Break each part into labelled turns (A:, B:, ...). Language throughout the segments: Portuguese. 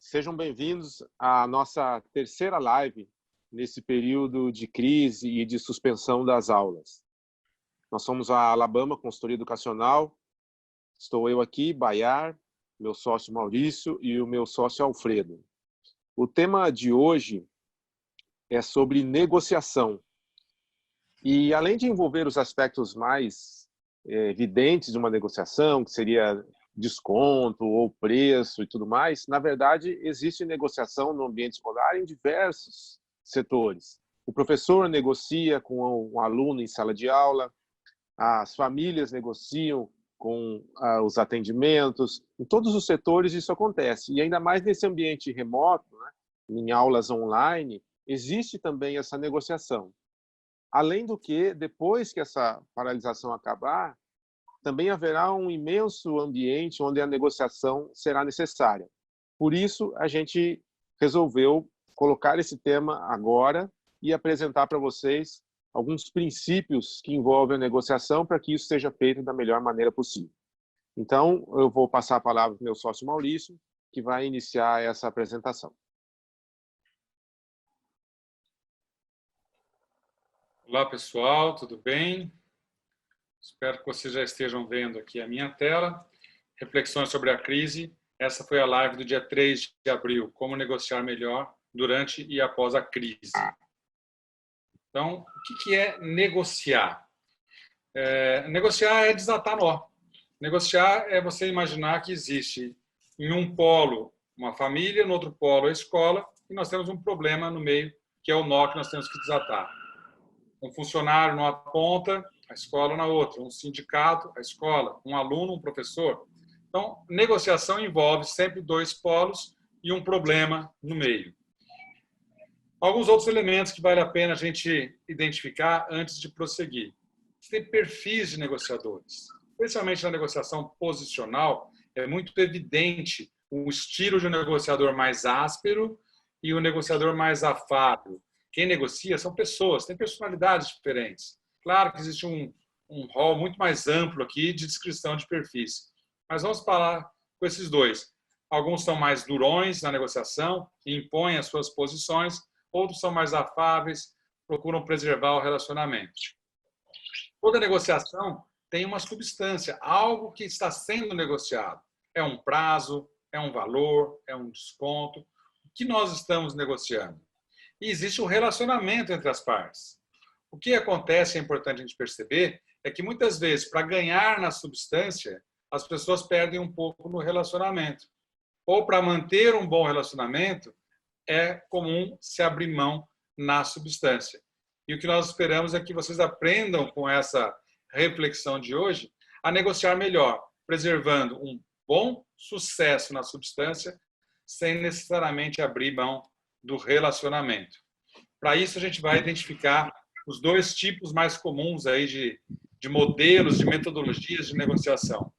A: Sejam bem-vindos à nossa terceira live nesse período de crise e de suspensão das aulas. Nós somos a Alabama Consultoria Educacional, estou eu aqui, Bayar, meu sócio Maurício e o meu sócio Alfredo. O tema de hoje é sobre negociação. E além de envolver os aspectos mais evidentes de uma negociação, que seria desconto ou preço e tudo mais, na verdade, existe negociação no ambiente escolar em diversos setores. O professor negocia com um aluno em sala de aula, as famílias negociam com os atendimentos, em todos os setores isso acontece. E ainda mais nesse ambiente remoto, né, em aulas online, existe também essa negociação. Além do que, depois que essa paralisação acabar, também haverá um imenso ambiente onde a negociação será necessária. Por isso, a gente resolveu colocar esse tema agora e apresentar para vocês alguns princípios que envolvem a negociação para que isso seja feito da melhor maneira possível. Então, eu vou passar a palavra para o meu sócio Maurício, que vai iniciar essa apresentação.
B: Olá, pessoal, tudo bem? Espero que vocês já estejam vendo aqui a minha tela. Reflexões sobre a crise. Essa foi a live do dia 3 de abril, como negociar melhor durante e após a crise. Então, o que é negociar? Negociar é desatar nó. Negociar é você imaginar que existe em um polo uma família, no outro polo a escola, e nós temos um problema no meio, que é o nó que nós temos que desatar. Um funcionário numa ponta, a escola na outra, um sindicato, a escola, um aluno, um professor. Então, negociação envolve sempre dois polos e um problema no meio. Alguns outros elementos que vale a pena a gente identificar antes de prosseguir. Tem perfis de negociadores. Especialmente na negociação posicional, é muito evidente o estilo de um negociador mais áspero e o negociador mais afável. Quem negocia são pessoas, têm personalidades diferentes. Claro que existe um rol muito mais amplo aqui de descrição de perfis. Mas vamos falar com esses dois. Alguns são mais durões na negociação, impõem as suas posições, outros são mais afáveis, procuram preservar o relacionamento. Toda negociação tem uma substância, algo que está sendo negociado. É um prazo, é um valor, é um desconto. O que nós estamos negociando? E existe um relacionamento entre as partes. O que acontece, é importante a gente perceber, é que muitas vezes, para ganhar na substância, as pessoas perdem um pouco no relacionamento. Ou para manter um bom relacionamento, é comum se abrir mão na substância. E o que nós esperamos é que vocês aprendam com essa reflexão de hoje a negociar melhor, preservando um bom sucesso na substância, sem necessariamente abrir mão do relacionamento. Para isso, a gente vai identificar os dois tipos mais comuns aí de modelos, de metodologias de negociação.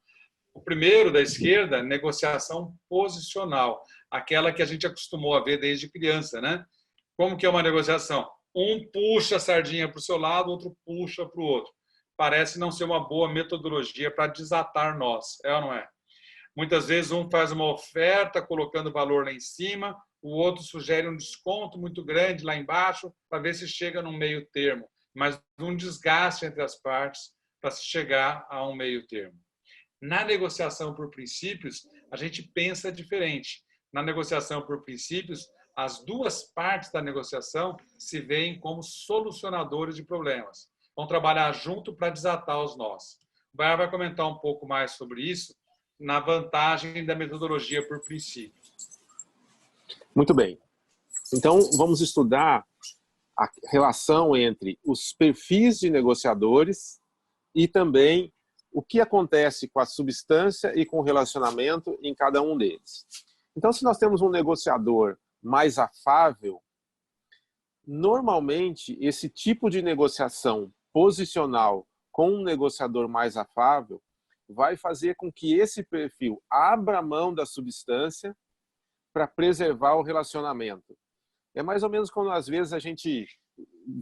B: O primeiro, da esquerda, negociação posicional, aquela que a gente acostumou a ver desde criança, né? Como que é uma negociação? Um puxa a sardinha para o seu lado, outro puxa para o outro. Parece não ser uma boa metodologia para desatar nós, é ou não é? Muitas vezes um faz uma oferta colocando valor lá em cima, o outro sugere um desconto muito grande lá embaixo para ver se chega num meio termo, mas um desgaste entre as partes para se chegar a um meio termo. Na negociação por princípios, a gente pensa diferente. Na negociação por princípios, as duas partes da negociação se veem como solucionadores de problemas. Vão trabalhar junto para desatar os nós. O Baia vai comentar um pouco mais sobre isso na vantagem da metodologia por princípios.
A: Muito bem. Então, vamos estudar a relação entre os perfis de negociadores e também o que acontece com a substância e com o relacionamento em cada um deles. Então, se nós temos um negociador mais afável, normalmente esse tipo de negociação posicional com um negociador mais afável vai fazer com que esse perfil abra mão da substância para preservar o relacionamento. É mais ou menos como às vezes a gente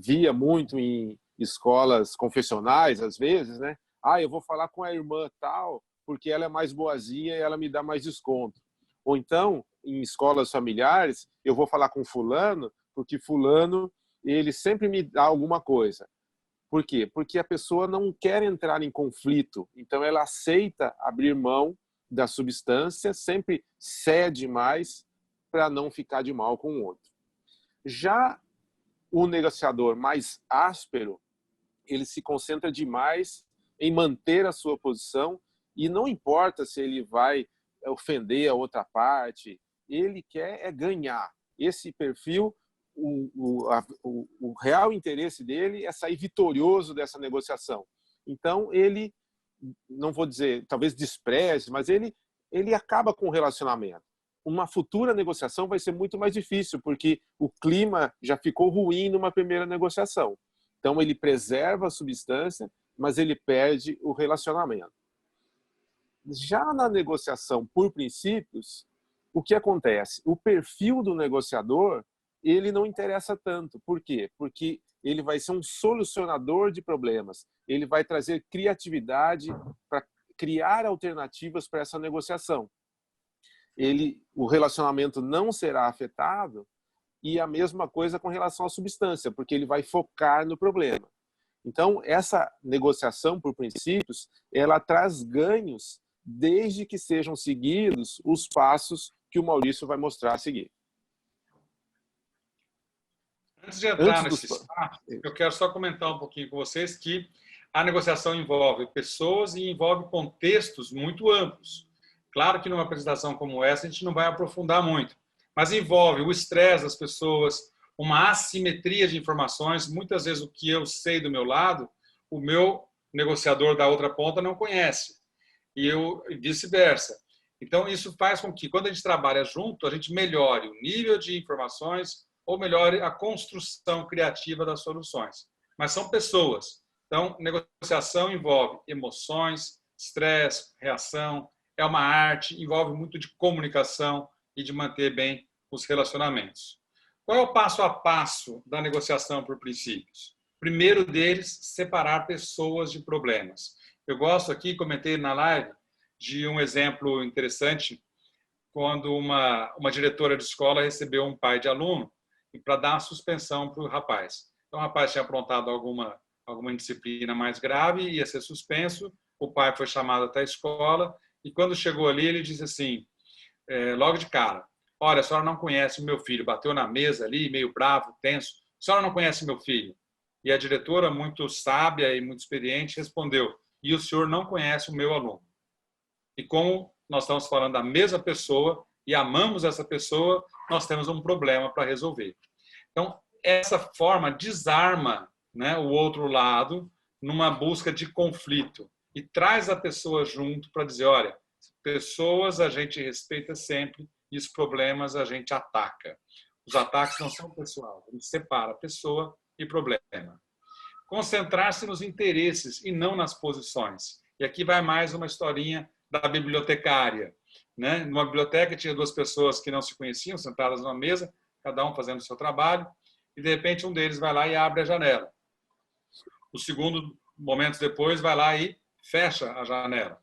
A: via muito em escolas confessionais, às vezes, né? Eu vou falar com a irmã tal, porque ela é mais boazinha e ela me dá mais desconto. Ou então, em escolas familiares, eu vou falar com fulano, porque fulano, ele sempre me dá alguma coisa. Por quê? Porque a pessoa não quer entrar em conflito, então ela aceita abrir mão da substância, sempre cede mais para não ficar de mal com o outro. Já o negociador mais áspero, ele se concentra demais em manter a sua posição e não importa se ele vai ofender a outra parte, ele quer é ganhar. Esse perfil, o real interesse dele é sair vitorioso dessa negociação. Então, ele, não vou dizer, talvez despreze, mas ele acaba com o relacionamento. Uma futura negociação vai ser muito mais difícil, porque o clima já ficou ruim numa primeira negociação. Então, ele preserva a substância, mas ele perde o relacionamento. Já na negociação por princípios, o que acontece? O perfil do negociador, ele não interessa tanto. Por quê? Porque ele vai ser um solucionador de problemas. Ele vai trazer criatividade para criar alternativas para essa negociação. O relacionamento não será afetado, e a mesma coisa com relação à substância, porque ele vai focar no problema. Então, essa negociação por princípios, ela traz ganhos desde que sejam seguidos os passos que o Maurício vai mostrar a seguir.
B: Antes de entrar nesse espaço, eu quero só comentar um pouquinho com vocês que a negociação envolve pessoas e envolve contextos muito amplos. Claro que numa apresentação como essa a gente não vai aprofundar muito, mas envolve o estresse das pessoas, uma assimetria de informações. Muitas vezes o que eu sei do meu lado, o meu negociador da outra ponta não conhece, e vice-versa. Então, isso faz com que, quando a gente trabalha junto, a gente melhore o nível de informações ou melhore a construção criativa das soluções. Mas são pessoas. Então, negociação envolve emoções, estresse, reação, é uma arte, envolve muito de comunicação e de manter bem os relacionamentos. Qual é o passo a passo da negociação por princípios? Primeiro deles, separar pessoas de problemas. Eu gosto aqui, comentei na live, de um exemplo interessante, quando uma diretora de escola recebeu um pai de aluno para dar a suspensão para o rapaz. Então, o rapaz tinha aprontado alguma indisciplina mais grave, ia ser suspenso, o pai foi chamado até a escola, e quando chegou ali, ele disse assim, logo de cara, olha, a senhora não conhece o meu filho, bateu na mesa ali, meio bravo, tenso, a senhora não conhece meu filho. E a diretora, muito sábia e muito experiente, respondeu, e o senhor não conhece o meu aluno. E como nós estamos falando da mesma pessoa e amamos essa pessoa, nós temos um problema para resolver. Então, essa forma desarma, né, o outro lado numa busca de conflito e traz a pessoa junto para dizer, olha, pessoas a gente respeita sempre e os problemas a gente ataca. Os ataques não são pessoais, a gente separa pessoa e problema. Concentrar-se nos interesses e não nas posições. E aqui vai mais uma historinha da bibliotecária. Né? Numa biblioteca tinha duas pessoas que não se conheciam, sentadas numa mesa, cada um fazendo o seu trabalho, e de repente um deles vai lá e abre a janela. O segundo, momentos depois, vai lá e fecha a janela.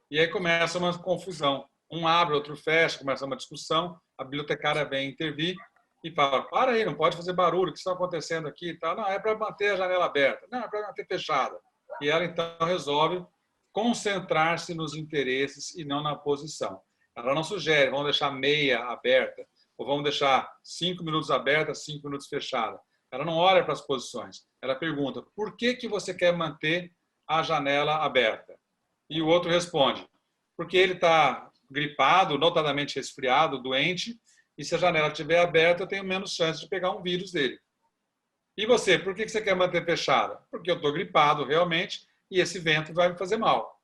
B: E aí começa uma confusão. Um abre, outro fecha, começa uma discussão, a bibliotecária vem intervir e fala, para aí, não pode fazer barulho, o que está acontecendo aqui? E tal. Não, é para manter a janela aberta. Não, é para manter fechada. E ela, então, resolve concentrar-se nos interesses e não na posição. Ela não sugere, vamos deixar meia aberta, ou vamos deixar 5 minutos aberta, 5 minutos fechada. Ela não olha para as posições. Ela pergunta, por que você quer manter a janela aberta? E o outro responde, porque ele está gripado, notadamente resfriado, doente, e se a janela estiver aberta, eu tenho menos chance de pegar um vírus dele. E você, por que você quer manter fechada? Porque eu estou gripado, realmente, e esse vento vai me fazer mal.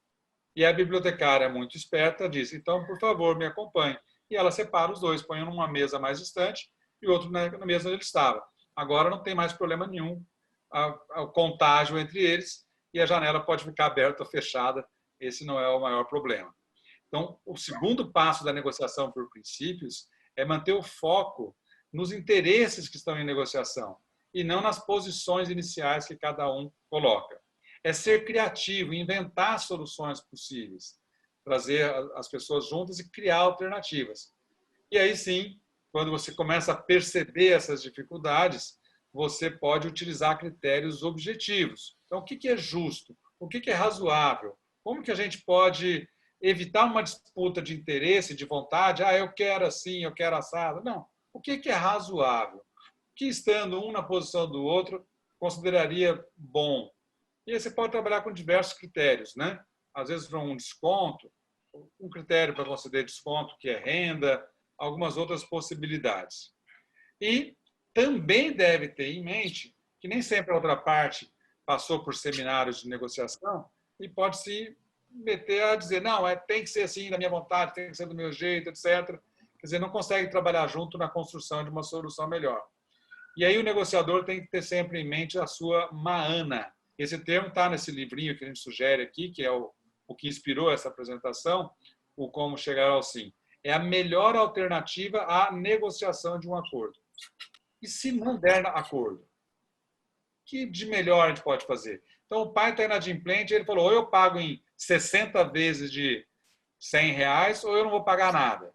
B: E a bibliotecária, muito esperta, diz, então, por favor, me acompanhe. E ela separa os dois, põe um numa mesa mais distante e outro na mesa onde ele estava. Agora não tem mais problema nenhum o contágio entre eles e a janela pode ficar aberta ou fechada. Esse não é o maior problema. Então, o segundo passo da negociação por princípios é manter o foco nos interesses que estão em negociação e não nas posições iniciais que cada um coloca. É ser criativo, inventar soluções possíveis, trazer as pessoas juntas e criar alternativas. E aí sim, quando você começa a perceber essas dificuldades, você pode utilizar critérios objetivos. Então, o que é justo? O que é razoável? Como que a gente pode evitar uma disputa de interesse, de vontade? Ah, eu quero assim, eu quero assado. Não. O que é razoável? O que, estando um na posição do outro, consideraria bom? E aí você pode trabalhar com diversos critérios, né? Às vezes, para um desconto, um critério para conceder desconto, que é renda, algumas outras possibilidades. E também deve ter em mente que nem sempre a outra parte passou por seminários de negociação e pode se meter a dizer, não, tem que ser assim, da minha vontade, tem que ser do meu jeito, etc. Quer dizer, não consegue trabalhar junto na construção de uma solução melhor. E aí o negociador tem que ter sempre em mente a sua maana. Esse termo está nesse livrinho que a gente sugere aqui, que é o que inspirou essa apresentação, o Como Chegar ao Sim. É a melhor alternativa à negociação de um acordo. E se não der acordo? O que de melhor a gente pode fazer? Então, o pai está inadimplente, ele falou, ou eu pago em 60 vezes de R$ 100, ou eu não vou pagar nada.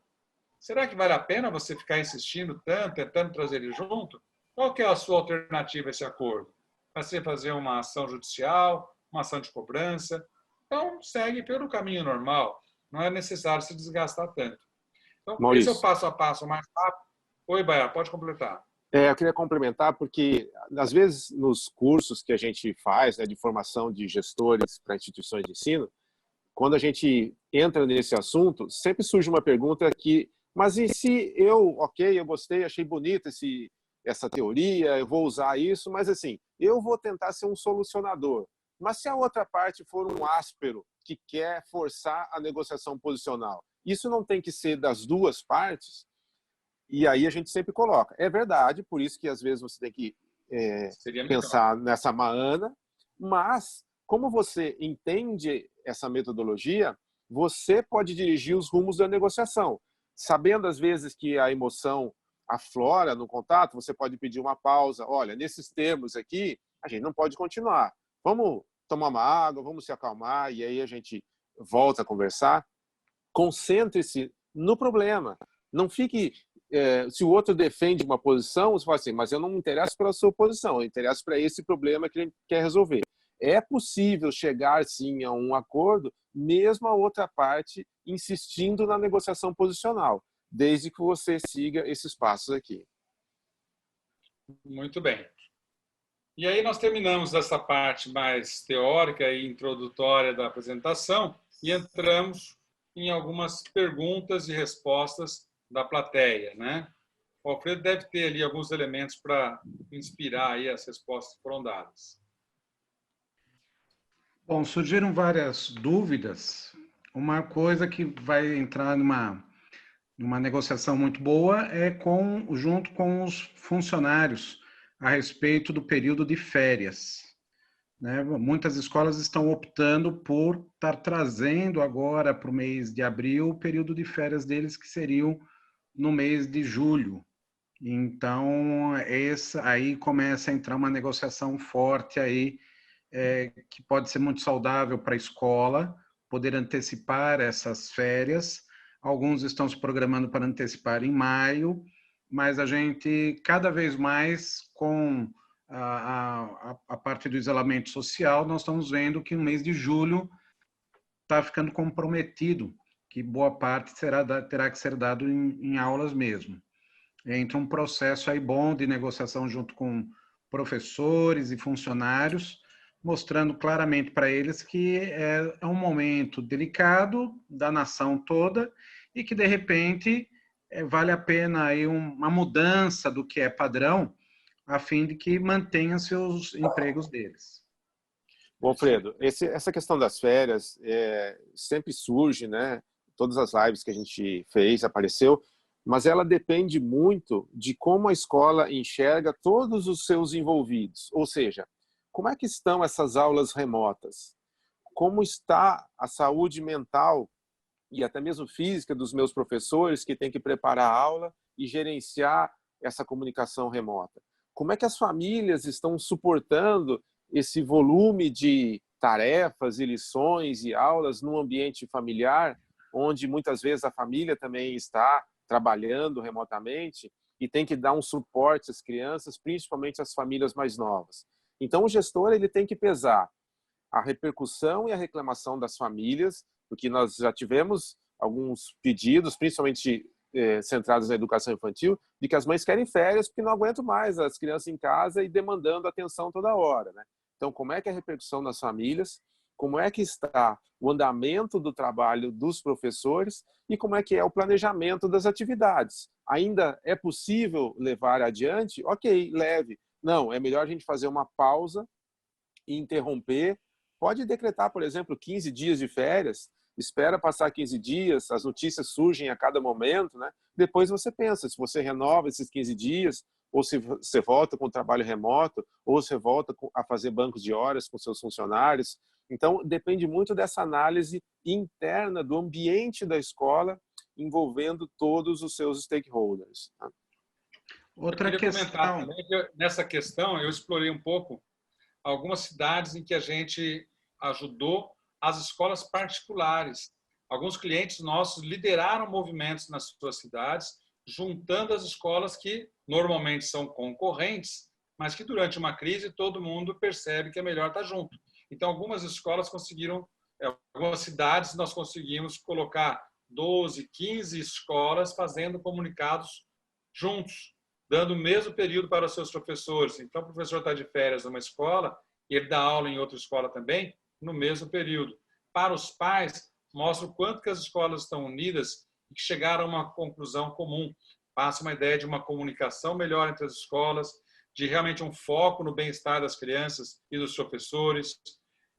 B: Será que vale a pena você ficar insistindo tanto, tentando trazer ele junto? Qual que é a sua alternativa a esse acordo? Vai ser fazer uma ação judicial, uma ação de cobrança? Então, segue pelo caminho normal. Não é necessário se desgastar tanto. Então, esse é o
A: Maurício,
B: passo a passo mais rápido. Oi, Baia, pode completar.
A: eu queria complementar porque, às vezes, nos cursos que a gente faz, né, de formação de gestores para instituições de ensino, quando a gente entra nesse assunto, sempre surge uma pergunta que, mas e se eu gostei, achei bonita essa teoria, eu vou usar isso, mas assim, eu vou tentar ser um solucionador. Mas se a outra parte for um áspero que quer forçar a negociação posicional, isso não tem que ser das duas partes? E aí a gente sempre coloca. É verdade, por isso que às vezes você tem que pensar nessa maana, mas como você entende essa metodologia, você pode dirigir os rumos da negociação. Sabendo às vezes que a emoção aflora no contato, você pode pedir uma pausa. Olha, nesses termos aqui, a gente não pode continuar. Vamos tomar uma água, vamos se acalmar, e aí a gente volta a conversar. Concentre-se no problema. Não fique... se o outro defende uma posição, você fala assim, mas eu não me interesso pela sua posição, eu me interesso para esse problema que ele quer resolver. É possível chegar, sim, a um acordo, mesmo a outra parte insistindo na negociação posicional, desde que você siga esses passos aqui.
B: Muito bem. E aí nós terminamos essa parte mais teórica e introdutória da apresentação e entramos em algumas perguntas e respostas da plateia, né? O Alfredo deve ter ali alguns elementos para inspirar aí as respostas que foram dadas.
C: Bom, surgiram várias dúvidas. Uma coisa que vai entrar numa negociação muito boa é junto com os funcionários a respeito do período de férias, né? Muitas escolas estão optando por estar trazendo agora para o mês de abril o período de férias deles, que seriam no mês de julho. Então, aí começa a entrar uma negociação forte aí, que pode ser muito saudável para a escola, poder antecipar essas férias. Alguns estão se programando para antecipar em maio, mas a gente, cada vez mais, com a parte do isolamento social, nós estamos vendo que o mês de julho está ficando comprometido, que boa parte terá que ser dado em aulas mesmo. Entra um processo aí bom de negociação junto com professores e funcionários, mostrando claramente para eles que é um momento delicado da nação toda e que, de repente, vale a pena aí uma mudança do que é padrão, a fim de que mantenham-se os empregos deles.
A: Bom, Alfredo, essa questão das férias sempre surge, né? Todas as lives que a gente fez, apareceu, mas ela depende muito de como a escola enxerga todos os seus envolvidos. Ou seja, como é que estão essas aulas remotas? Como está a saúde mental e até mesmo física dos meus professores que têm que preparar a aula e gerenciar essa comunicação remota? Como é que as famílias estão suportando esse volume de tarefas e lições e aulas num ambiente familiar, onde muitas vezes a família também está trabalhando remotamente e tem que dar um suporte às crianças, principalmente às famílias mais novas. Então, o gestor ele tem que pesar a repercussão e a reclamação das famílias, porque nós já tivemos alguns pedidos, principalmente centrados na educação infantil, de que as mães querem férias porque não aguentam mais as crianças em casa e demandando atenção toda hora, né? Então, como é que é a repercussão nas famílias? Como é que está o andamento do trabalho dos professores e como é que é o planejamento das atividades? Ainda é possível levar adiante? Ok, leve. Não, é melhor a gente fazer uma pausa e interromper. Pode decretar, por exemplo, 15 dias de férias, espera passar 15 dias, as notícias surgem a cada momento, né? Depois você pensa se você renova esses 15 dias, ou se você volta com o trabalho remoto, ou você volta a fazer bancos de horas com seus funcionários. Então, depende muito dessa análise interna do ambiente da escola, envolvendo todos os seus stakeholders.
B: Outra questão. Também que nessa questão, eu explorei um pouco algumas cidades em que a gente ajudou as escolas particulares. Alguns clientes nossos lideraram movimentos nas suas cidades, juntando as escolas que normalmente são concorrentes, mas que durante uma crise todo mundo percebe que é melhor estar junto. Então, algumas escolas conseguiram, algumas cidades nós conseguimos colocar 12, 15 escolas fazendo comunicados juntos, dando o mesmo período para os seus professores. Então, o professor está de férias numa escola e ele dá aula em outra escola também, no mesmo período. Para os pais, mostra o quanto que as escolas estão unidas e que chegaram a uma conclusão comum. Passa uma ideia de uma comunicação melhor entre as escolas, de realmente um foco no bem-estar das crianças e dos professores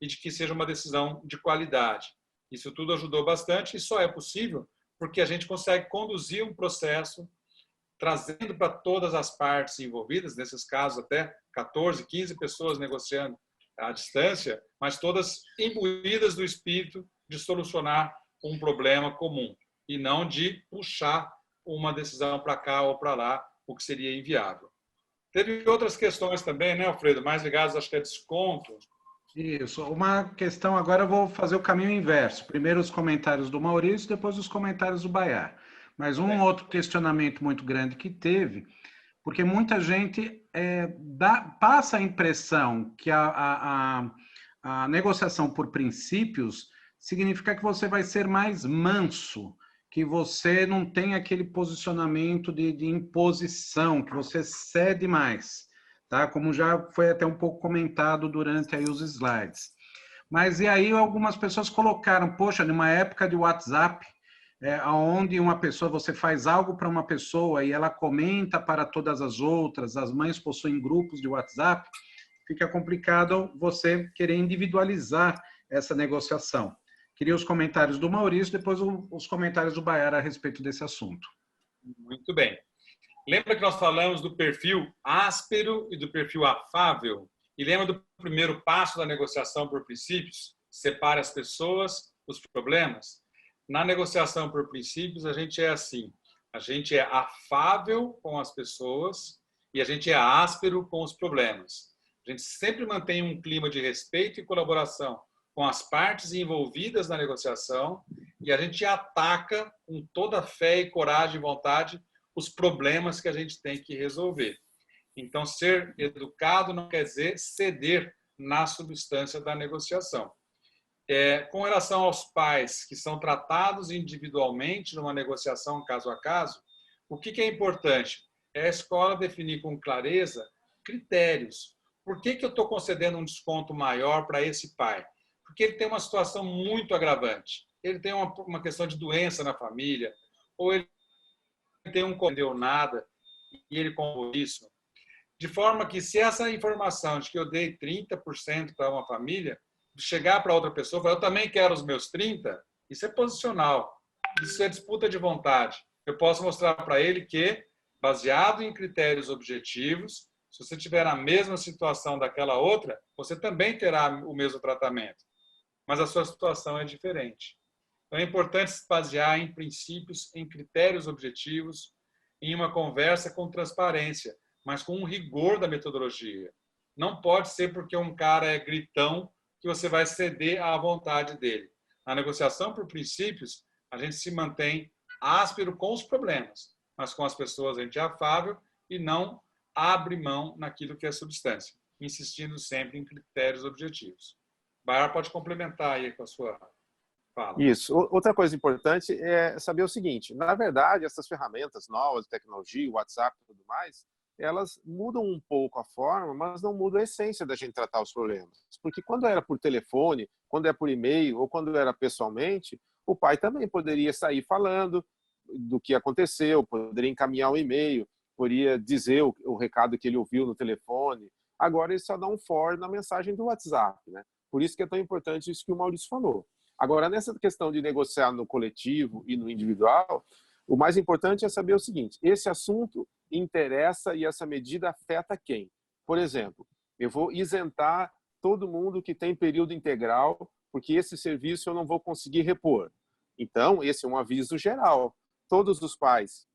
B: e de que seja uma decisão de qualidade. Isso tudo ajudou bastante e só é possível porque a gente consegue conduzir um processo trazendo para todas as partes envolvidas, nesses casos até 14, 15 pessoas negociando à distância, mas todas imbuídas do espírito de solucionar um problema comum e não de puxar uma decisão para cá ou para lá, o que seria inviável. Teve outras questões também, né, Alfredo, mais ligadas, acho que a desconto.
C: Isso. Uma questão, agora eu vou fazer o caminho inverso. Primeiro os comentários do Maurício, depois os comentários do Bayar. Mas outro questionamento muito grande que teve, porque muita gente passa a impressão que a negociação por princípios significa que você vai ser mais manso, que você não tem aquele posicionamento de imposição, que você cede mais, tá? Como já foi até um pouco comentado durante aí os slides. Mas e aí algumas pessoas colocaram, poxa, numa época de WhatsApp, onde uma pessoa, você faz algo para uma pessoa e ela comenta para todas as outras, as mães possuem grupos de WhatsApp, fica complicado você querer individualizar essa negociação. Queria os comentários do Maurício, depois os comentários do Bayar a respeito desse assunto.
B: Muito bem. Lembra que nós falamos do perfil áspero e do perfil afável? E lembra do primeiro passo da negociação por princípios? Separe as pessoas, os problemas. Na negociação por princípios, a gente é assim. A gente é afável com as pessoas e a gente é áspero com os problemas. A gente sempre mantém um clima de respeito e colaboração com as partes envolvidas na negociação e a gente ataca com toda a fé e coragem e vontade os problemas que a gente tem que resolver. Então, ser educado não quer dizer ceder na substância da negociação. Com relação aos pais que são tratados individualmente numa negociação caso a caso, o que é importante? É a escola definir com clareza critérios. Por que eu estou concedendo um desconto maior para esse pai? Porque ele tem uma situação muito agravante. Ele tem uma questão de doença na família, ou ele tem um que não deu nada e ele comprou isso. De forma que, se essa informação de que eu dei 30% para uma família, chegar para outra pessoa e falar, eu também quero os meus 30%, isso é posicional, isso é disputa de vontade. Eu posso mostrar para ele que, baseado em critérios objetivos, se você tiver na mesma situação daquela outra, você também terá o mesmo tratamento, mas a sua situação é diferente. Então, é importante se basear em princípios, em critérios objetivos, em uma conversa com transparência, mas com um rigor da metodologia. Não pode ser porque um cara é gritão que você vai ceder à vontade dele. Na negociação por princípios, a gente se mantém áspero com os problemas, mas com as pessoas a gente é afável e não abre mão naquilo que é substância, insistindo sempre em critérios objetivos. Bayar pode complementar aí com a sua fala.
A: Isso. Outra coisa importante é saber o seguinte, na verdade, essas ferramentas novas, tecnologia, WhatsApp e tudo mais, elas mudam um pouco a forma, mas não mudam a essência da gente tratar os problemas. Porque quando era por telefone, quando é por e-mail ou quando era pessoalmente, o pai também poderia sair falando do que aconteceu, poderia encaminhar um e-mail, poderia dizer o recado que ele ouviu no telefone. Agora ele só dá um for na mensagem do WhatsApp, né? Por isso que é tão importante isso que o Maurício falou. Agora, nessa questão de negociar no coletivo e no individual, o mais importante é saber o seguinte, esse assunto interessa e essa medida afeta quem? Por exemplo, eu vou isentar todo mundo que tem período integral, porque esse serviço eu não vou conseguir repor. Então, esse é um aviso geral. Todos os pais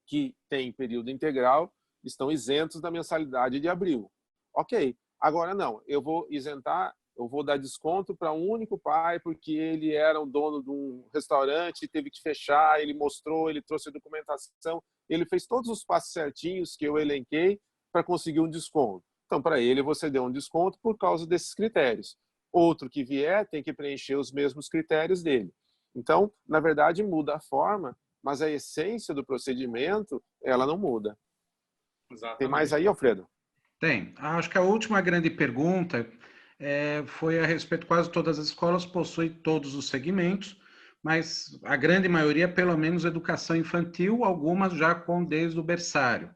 A: que têm período integral estão isentos da mensalidade de abril. Ok, agora não, eu vou isentar, eu vou dar desconto para um único pai porque ele era o dono de um restaurante, teve que fechar, ele mostrou, ele trouxe a documentação, ele fez todos os passos certinhos que eu elenquei para conseguir um desconto. Então, para ele, você deu um desconto por causa desses critérios. Outro que vier tem que preencher os mesmos critérios dele. Então, na verdade, muda a forma, mas a essência do procedimento, ela não muda.
B: Exatamente.
A: Tem mais aí, Alfredo?
C: Tem. Acho que a última grande pergunta foi a respeito, quase todas as escolas possuem todos os segmentos, mas a grande maioria, pelo menos, educação infantil, algumas já com desde o berçário.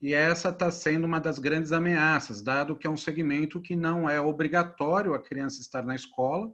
C: E essa está sendo uma das grandes ameaças, dado que é um segmento que não é obrigatório a criança estar na escola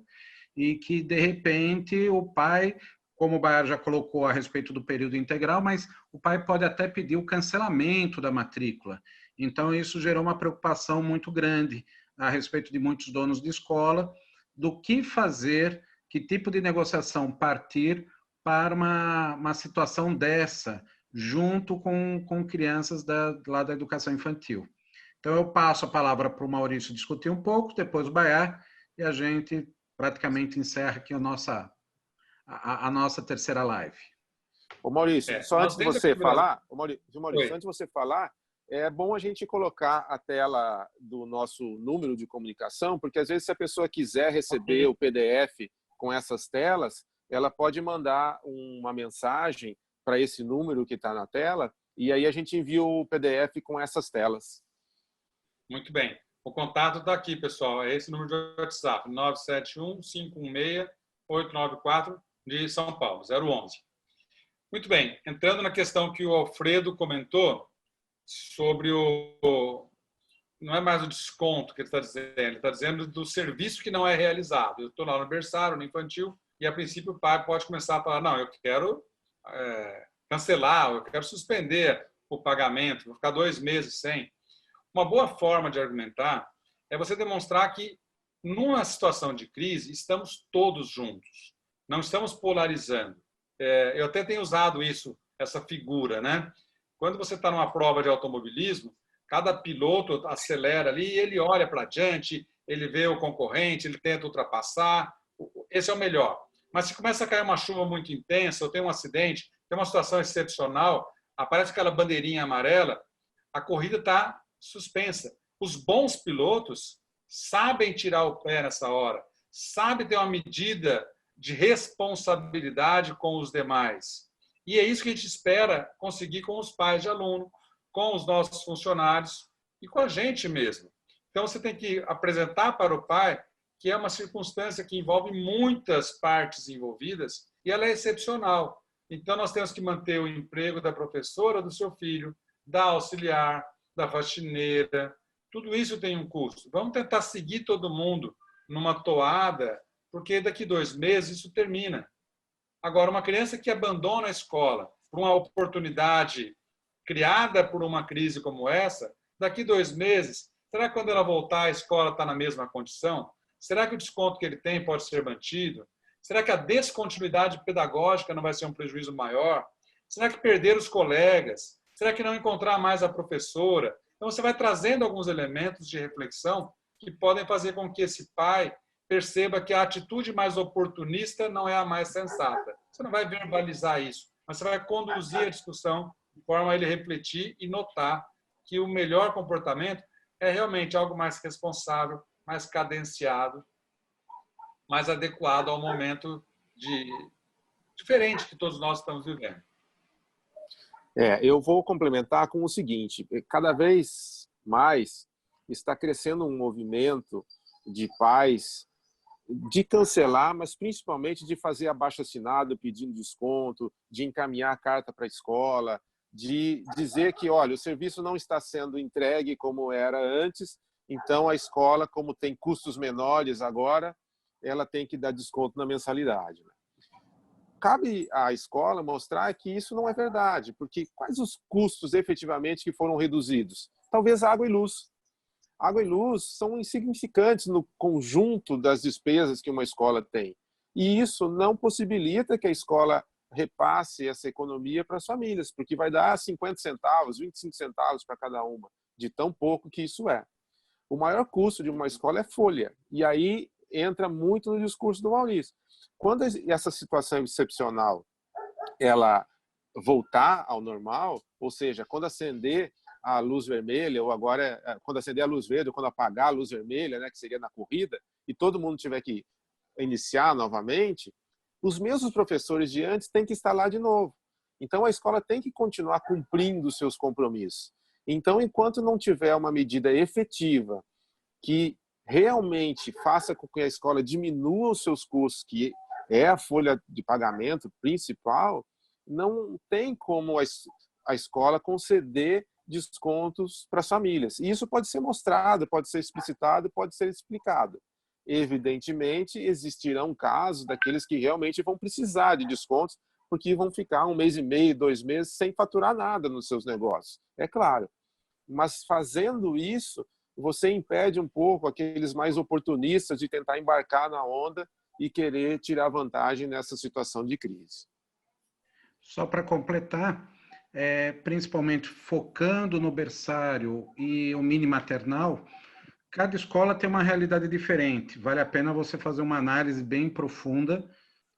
C: e que, de repente, o pai, como o Bayar já colocou a respeito do período integral, mas o pai pode até pedir o cancelamento da matrícula. Então, isso gerou uma preocupação muito grande a respeito de muitos donos de escola, do que fazer, que tipo de negociação partir para uma situação dessa, junto com crianças lá da educação infantil. Então, eu passo a palavra para o Maurício discutir um pouco, depois o Bayar, e a gente praticamente encerra aqui a nossa terceira live.
A: Ô Maurício, só antes de você falar, Maurício, antes de você falar, é bom a gente colocar a tela do nosso número de comunicação, porque às vezes se a pessoa quiser receber o PDF com essas telas, ela pode mandar uma mensagem para esse número que está na tela, e aí a gente envia o PDF com essas telas.
B: Muito bem. O contato está aqui, pessoal. É esse número de WhatsApp, 971-516-894, de São Paulo, 011. Muito bem. Entrando na questão que o Alfredo comentou, sobre não é mais o desconto que ele está dizendo, ele está dizendo do serviço que não é realizado. Eu estou lá no berçário, no infantil, e a princípio o pai pode começar a falar, não, eu quero cancelar, eu quero suspender o pagamento, vou ficar 2 meses sem. Uma boa forma de argumentar é você demonstrar que, numa situação de crise, estamos todos juntos, não estamos polarizando. Eu até tenho usado essa figura, né? Quando você está numa prova de automobilismo, cada piloto acelera ali e ele olha para diante, ele vê o concorrente, ele tenta ultrapassar. Esse é o melhor. Mas se começa a cair uma chuva muito intensa, ou tem um acidente, tem uma situação excepcional, aparece aquela bandeirinha amarela, a corrida está suspensa. Os bons pilotos sabem tirar o pé nessa hora, sabem ter uma medida de responsabilidade com os demais. E é isso que a gente espera conseguir com os pais de aluno, com os nossos funcionários e com a gente mesmo. Então, você tem que apresentar para o pai que é uma circunstância que envolve muitas partes envolvidas e ela é excepcional. Então, nós temos que manter o emprego da professora do seu filho, da auxiliar, da faxineira. Tudo isso tem um custo. Vamos tentar seguir todo mundo numa toada, porque daqui 2 meses isso termina. Agora, uma criança que abandona a escola por uma oportunidade criada por uma crise como essa, daqui 2 meses, será que quando ela voltar a escola está na mesma condição? Será que o desconto que ele tem pode ser mantido? Será que a descontinuidade pedagógica não vai ser um prejuízo maior? Será que perder os colegas? Será que não encontrar mais a professora? Então, você vai trazendo alguns elementos de reflexão que podem fazer com que esse pai perceba que a atitude mais oportunista não é a mais sensata. Você não vai verbalizar isso, mas você vai conduzir a discussão de forma a ele refletir e notar que o melhor comportamento é realmente algo mais responsável, mais cadenciado, mais adequado ao momento diferente que todos nós estamos vivendo.
A: Eu vou complementar com o seguinte: cada vez mais está crescendo um movimento de pais de cancelar, mas principalmente de fazer abaixo-assinado pedindo desconto, de encaminhar a carta para a escola, de dizer que, olha, o serviço não está sendo entregue como era antes, então a escola, como tem custos menores agora, ela tem que dar desconto na mensalidade. Cabe à escola mostrar que isso não é verdade, porque quais os custos efetivamente que foram reduzidos? Talvez água e luz. Água e luz são insignificantes no conjunto das despesas que uma escola tem. E isso não possibilita que a escola repasse essa economia para as famílias, porque vai dar 50 centavos, 25 centavos para cada uma, de tão pouco que isso é. O maior custo de uma escola é folha. E aí entra muito no discurso do Maurício. Quando essa situação excepcional ela voltar ao normal, ou seja, quando acender a luz vermelha, ou agora quando acender a luz verde, ou quando apagar a luz vermelha, né, que seria na corrida, e todo mundo tiver que iniciar novamente, os mesmos professores de antes têm que estar lá de novo. Então a escola tem que continuar cumprindo os seus compromissos. Então, enquanto não tiver uma medida efetiva que realmente faça com que a escola diminua os seus custos, que é a folha de pagamento principal, não tem como a escola conceder descontos para as famílias. E isso pode ser mostrado, pode ser explicitado, pode ser explicado. Evidentemente, existirão casos daqueles que realmente vão precisar de descontos, porque vão ficar 1 mês e meio, 2 meses sem faturar nada nos seus negócios. É claro. Mas fazendo isso, você impede um pouco aqueles mais oportunistas de tentar embarcar na onda e querer tirar vantagem nessa situação de crise.
C: Só para completar, principalmente focando no berçário e o mini maternal, cada escola tem uma realidade diferente. Vale a pena você fazer uma análise bem profunda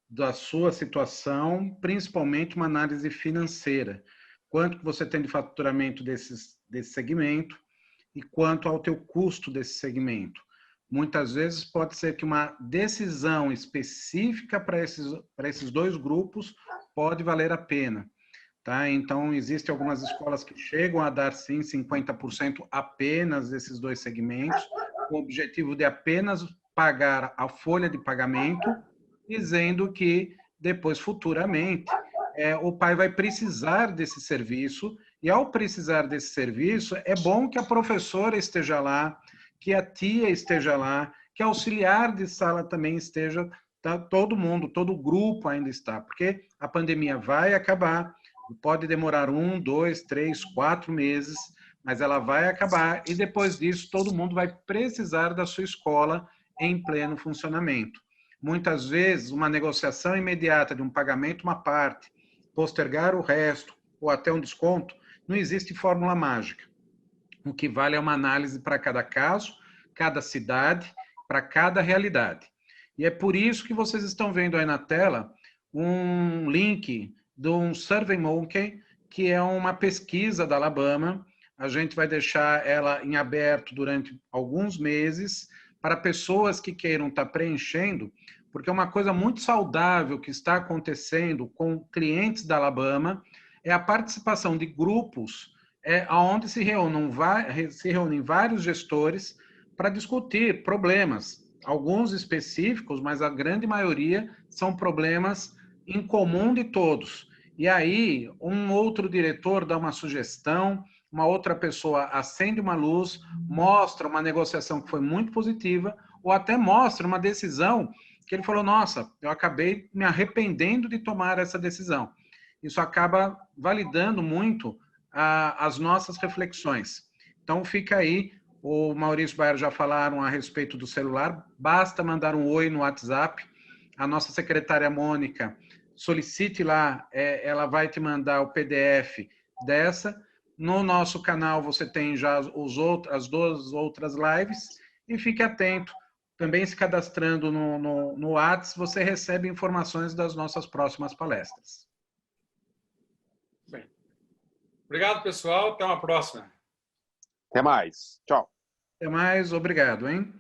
C: da sua situação, principalmente uma análise financeira. Quanto que você tem de faturamento desse segmento e quanto ao teu custo desse segmento. Muitas vezes pode ser que uma decisão específica para esses dois grupos pode valer a pena. Tá? Então, existem algumas escolas que chegam a dar, sim, 50% apenas desses dois segmentos, com o objetivo de apenas pagar a folha de pagamento, dizendo que depois, futuramente, o pai vai precisar desse serviço, e ao precisar desse serviço, é bom que a professora esteja lá, que a tia esteja lá, que a auxiliar de sala também esteja, tá? Todo mundo, todo o grupo ainda está, porque a pandemia vai acabar, pode demorar 1, 2, 3, 4 meses, mas ela vai acabar, e depois disso todo mundo vai precisar da sua escola em pleno funcionamento. Muitas vezes, uma negociação imediata de um pagamento, uma parte, postergar o resto, ou até um desconto, não existe fórmula mágica. O que vale é uma análise para cada caso, cada cidade, para cada realidade. E é por isso que vocês estão vendo aí na tela um link de um SurveyMonkey, que é uma pesquisa da Alabama. A gente vai deixar ela em aberto durante alguns meses para pessoas que queiram estar preenchendo, porque é uma coisa muito saudável que está acontecendo com clientes da Alabama é a participação de grupos onde se reúnem vários gestores para discutir problemas, alguns específicos, mas a grande maioria são problemas em comum de todos. E aí, um outro diretor dá uma sugestão, uma outra pessoa acende uma luz, mostra uma negociação que foi muito positiva, ou até mostra uma decisão que ele falou, nossa, eu acabei me arrependendo de tomar essa decisão. Isso acaba validando muito as nossas reflexões. Então, fica aí, o Maurício e o Baier já falaram a respeito do celular, basta mandar um oi no WhatsApp, a nossa secretária Mônica, solicite lá, ela vai te mandar o PDF dessa. No nosso canal você tem já as 2 outras lives e fique atento. Também se cadastrando no WhatsApp, você recebe informações das nossas próximas palestras.
B: Obrigado, pessoal. Até uma próxima.
A: Até mais. Tchau.
C: Até mais, obrigado, hein?